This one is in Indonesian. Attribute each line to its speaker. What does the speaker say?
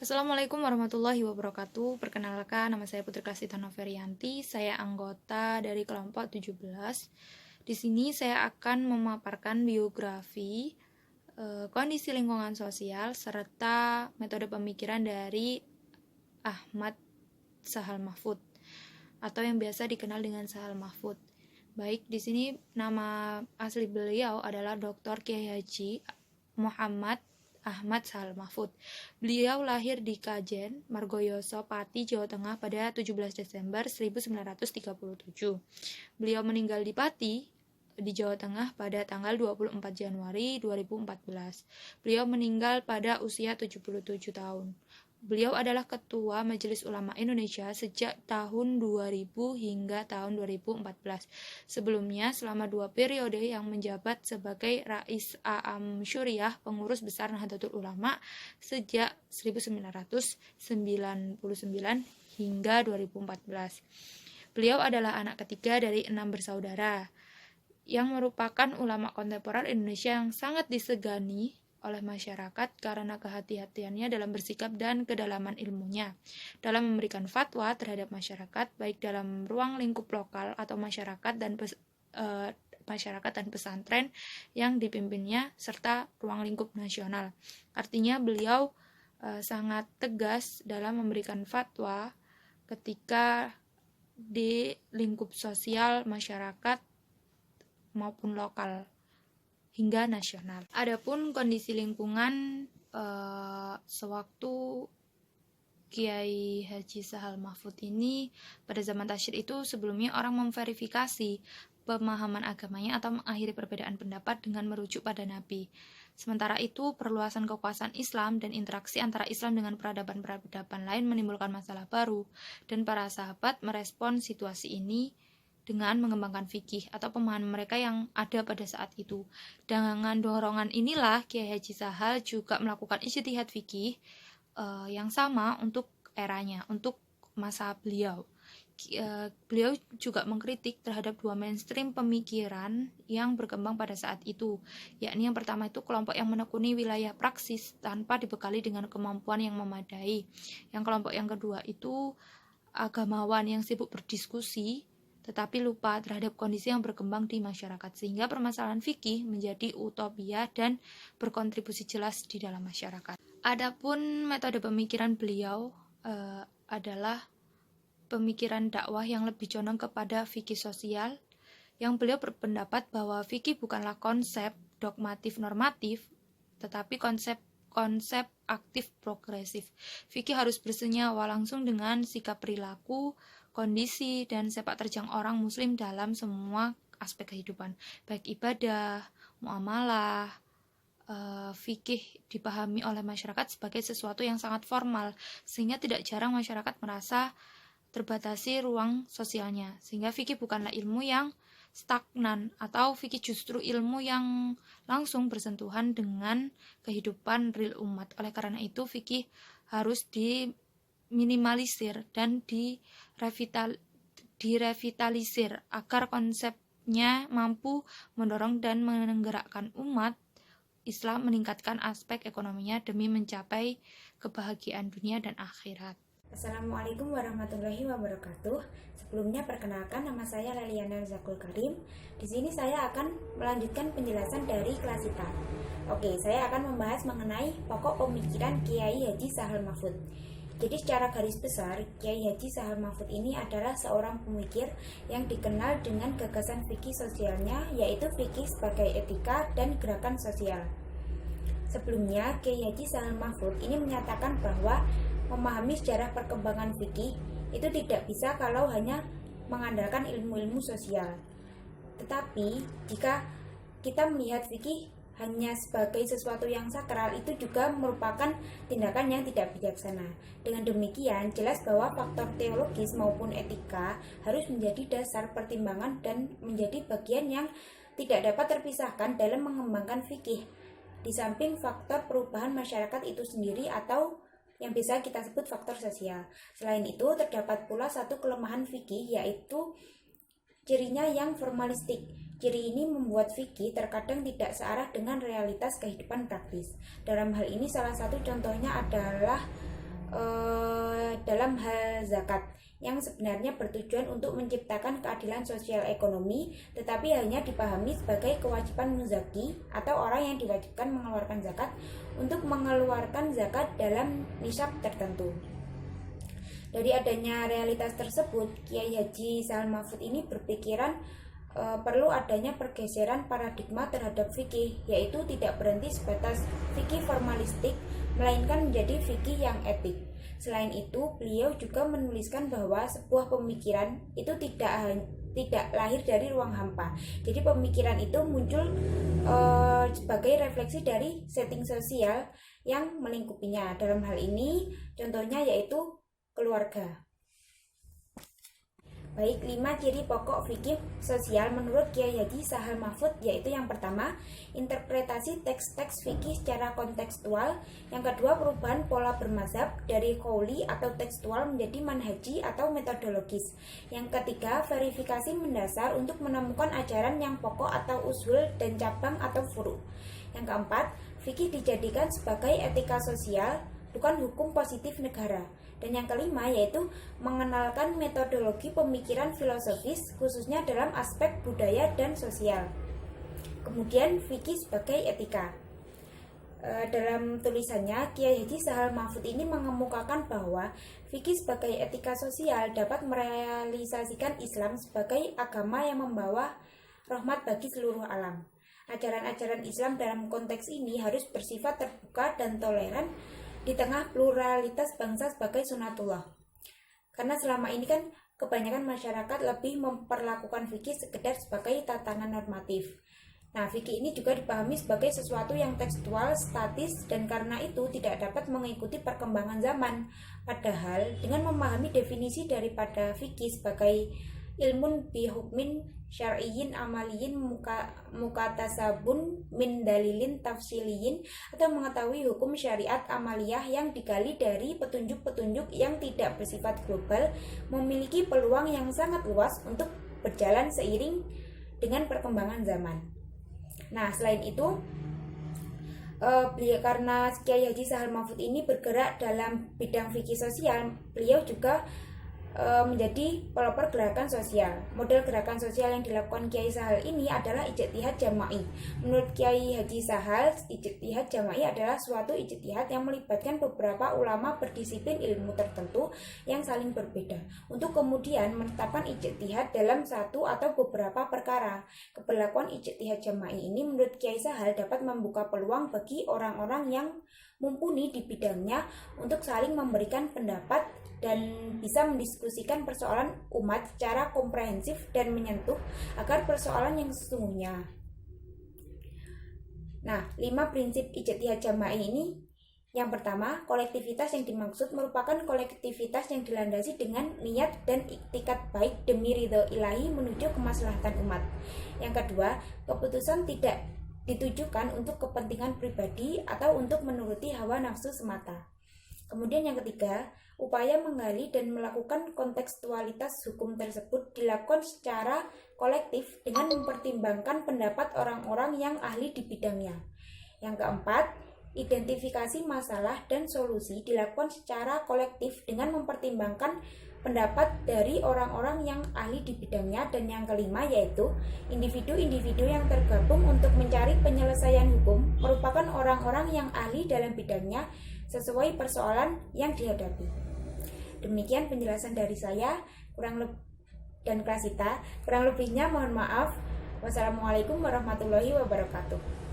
Speaker 1: Assalamualaikum warahmatullahi wabarakatuh. Perkenalkan, nama saya Putri Klasita Noverianti. Saya anggota dari kelompok 17. Di sini saya akan memaparkan biografi, kondisi lingkungan sosial, serta metode pemikiran dari Ahmad Sahal Mahfud atau yang biasa dikenal dengan Sahal Mahfud. Baik, di sini nama asli beliau adalah Dr. Kiai Haji Muhammad Ahmad Sahal Mahfud. Beliau lahir di Kajen, Margoyoso, Pati, Jawa Tengah pada 17 Desember 1937. Beliau meninggal di Pati, di Jawa Tengah pada tanggal 24 Januari 2014. Beliau meninggal pada usia 77 tahun. Beliau adalah Ketua Majelis Ulama Indonesia sejak tahun 2000 hingga tahun 2014. Sebelumnya, selama 2 periode yang menjabat sebagai Rais A'am Syuriah, pengurus besar Nahdlatul Ulama sejak 1999 hingga 2014. Beliau adalah anak ketiga dari 6 bersaudara, yang merupakan ulama kontemporer Indonesia yang sangat disegani oleh masyarakat karena kehati-hatiannya dalam bersikap dan kedalaman ilmunya dalam memberikan fatwa terhadap masyarakat, baik dalam ruang lingkup lokal atau masyarakat dan pesantren yang dipimpinnya, serta ruang lingkup nasional. Artinya beliau sangat tegas dalam memberikan fatwa ketika di lingkup sosial masyarakat maupun lokal hingga nasional. Adapun kondisi lingkungan sewaktu Kiai Haji Sahal Mahfud ini pada zaman tasyrik itu, sebelumnya orang memverifikasi pemahaman agamanya atau mengakhiri perbedaan pendapat dengan merujuk pada Nabi. Sementara itu, perluasan kekuasaan Islam dan interaksi antara Islam dengan peradaban-peradaban lain menimbulkan masalah baru, dan para sahabat merespon situasi ini dengan mengembangkan fikih atau pemahaman mereka yang ada pada saat itu. Dengan dorongan inilah Kiai Haji Sahal juga melakukan ijtihad fikih yang sama untuk eranya, untuk masa beliau. Beliau juga mengkritik terhadap 2 mainstream pemikiran yang berkembang pada saat itu, yakni yang pertama itu kelompok yang menekuni wilayah praksis tanpa dibekali dengan kemampuan yang memadai. Yang kelompok yang kedua itu agamawan yang sibuk berdiskusi tetapi lupa terhadap kondisi yang berkembang di masyarakat, sehingga permasalahan fikih menjadi utopia dan berkontribusi jelas di dalam masyarakat. Adapun metode pemikiran beliau adalah pemikiran dakwah yang lebih condong kepada fikih sosial, yang beliau berpendapat bahwa fikih bukanlah konsep dogmatif normatif, tetapi konsep aktif progresif. Fikih harus bersenyawa langsung dengan sikap perilaku, kondisi, dan sepak terjang orang muslim dalam semua aspek kehidupan, baik ibadah, muamalah. Fikih dipahami oleh masyarakat sebagai sesuatu yang sangat formal, sehingga tidak jarang masyarakat merasa terbatasi ruang sosialnya, sehingga fikih bukanlah ilmu yang stagnan, atau fikih justru ilmu yang langsung bersentuhan dengan kehidupan real umat. Oleh karena itu, fikih harus diminimalisir dan direvitalisir agar konsepnya mampu mendorong dan menggerakkan umat Islam meningkatkan aspek ekonominya demi mencapai kebahagiaan dunia dan akhirat.
Speaker 2: Assalamualaikum warahmatullahi wabarakatuh. Sebelumnya perkenalkan, nama saya Leliana Zakul Karim. Di sini saya akan melanjutkan penjelasan dari Klasita. Oke, saya akan membahas mengenai pokok pemikiran Kiai Haji Sahal Mahfud. Jadi secara garis besar, Kiai Haji Sahal Mahfud ini adalah seorang pemikir yang dikenal dengan gagasan fikih sosialnya, yaitu fikih sebagai etika dan gerakan sosial. Sebelumnya, Kiai Haji Sahal Mahfud ini menyatakan bahwa memahami sejarah perkembangan fikih itu tidak bisa kalau hanya mengandalkan ilmu-ilmu sosial. Tetapi jika kita melihat fikih hanya sebagai sesuatu yang sakral, itu juga merupakan tindakan yang tidak bijaksana. Dengan demikian, jelas bahwa faktor teologis maupun etika harus menjadi dasar pertimbangan dan menjadi bagian yang tidak dapat terpisahkan dalam mengembangkan fikih, di samping faktor perubahan masyarakat itu sendiri atau yang bisa kita sebut faktor sosial. Selain itu, terdapat pula satu kelemahan fikih, yaitu cirinya yang formalistik. Ciri ini membuat fikih terkadang tidak searah dengan realitas kehidupan praktis. Dalam hal ini, salah satu contohnya adalah dalam hal zakat yang sebenarnya bertujuan untuk menciptakan keadilan sosial ekonomi, tetapi hanya dipahami sebagai kewajiban muzaki atau orang yang diwajibkan mengeluarkan zakat untuk mengeluarkan zakat dalam nisab tertentu. Dari adanya realitas tersebut, Kiai Haji Sahal Mahfud ini berpikiran perlu adanya pergeseran paradigma terhadap fikih, yaitu tidak berhenti sebatas fikih formalistik, melainkan menjadi fikih yang etik. Selain itu, beliau juga menuliskan bahwa sebuah pemikiran itu tidak lahir dari ruang hampa. Jadi pemikiran itu muncul sebagai refleksi dari setting sosial yang melingkupinya. Dalam hal ini, contohnya yaitu keluarga. Baik, 5 ciri pokok fikih sosial menurut Kiai Haji Sahal Mahfud, yaitu yang pertama, interpretasi teks-teks fikih secara kontekstual. Yang kedua, perubahan pola bermazhab dari qauli atau tekstual menjadi manhaji atau metodologis. Yang ketiga, verifikasi mendasar untuk menemukan ajaran yang pokok atau usul dan cabang atau furu'. Yang keempat, fikih dijadikan sebagai etika sosial, bukan hukum positif negara. Dan yang kelima yaitu mengenalkan metodologi pemikiran filosofis khususnya dalam aspek budaya dan sosial. Kemudian fikih sebagai etika. Dalam tulisannya, Kiai Haji Sahal Mahfud ini mengemukakan bahwa fikih sebagai etika sosial dapat merealisasikan Islam sebagai agama yang membawa rahmat bagi seluruh alam. Ajaran-ajaran Islam dalam konteks ini harus bersifat terbuka dan toleran di tengah pluralitas bangsa sebagai sunatullah. Karena selama ini kan kebanyakan masyarakat lebih memperlakukan fikih sekedar sebagai tatanan normatif. Nah, fikih ini juga dipahami sebagai sesuatu yang tekstual, statis, dan karena itu tidak dapat mengikuti perkembangan zaman. Padahal, dengan memahami definisi daripada fikih sebagai ilmun bihukmin syar'iyyin amaliyin mukatasabun min dalilin tafsiliyin, atau mengetahui hukum syariat amaliyah yang digali dari petunjuk-petunjuk yang tidak bersifat global, memiliki peluang yang sangat luas untuk berjalan seiring dengan perkembangan zaman. Nah, selain itu, beliau karena Kiai Haji Sahal Mahfud ini bergerak dalam bidang fikih sosial, beliau juga menjadi pelopor gerakan sosial. Model gerakan sosial yang dilakukan Kiai Sahal ini adalah ijtihad jama'i. Menurut Kiai Haji Sahal, ijtihad jama'i adalah suatu ijtihad yang melibatkan beberapa ulama berdisiplin ilmu tertentu yang saling berbeda untuk kemudian menetapkan ijtihad dalam satu atau beberapa perkara. Keberlakuan ijtihad jama'i ini menurut Kiai Sahal dapat membuka peluang bagi orang-orang yang mumpuni di bidangnya untuk saling memberikan pendapat dan bisa mendiskusikan persoalan umat secara komprehensif dan menyentuh agar persoalan yang sesungguhnya. Nah, 5 prinsip ijtihad jama'i ini, yang pertama, kolektivitas yang dimaksud merupakan kolektivitas yang dilandasi dengan niat dan iktikat baik demi ridho ilahi menuju kemaslahatan umat. Yang kedua, keputusan tidak ditujukan untuk kepentingan pribadi atau untuk menuruti hawa nafsu semata. Kemudian yang ketiga, upaya menggali dan melakukan kontekstualitas hukum tersebut dilakukan secara kolektif dengan mempertimbangkan pendapat orang-orang yang ahli di bidangnya. Yang keempat, identifikasi masalah dan solusi dilakukan secara kolektif dengan mempertimbangkan pendapat dari orang-orang yang ahli di bidangnya. Dan yang kelima yaitu individu-individu yang tergabung untuk mencari penyelesaian hukum merupakan orang-orang yang ahli dalam bidangnya sesuai persoalan yang dihadapi. Demikian penjelasan dari saya, dan Klasita. Kurang lebihnya mohon maaf. Wassalamualaikum warahmatullahi wabarakatuh.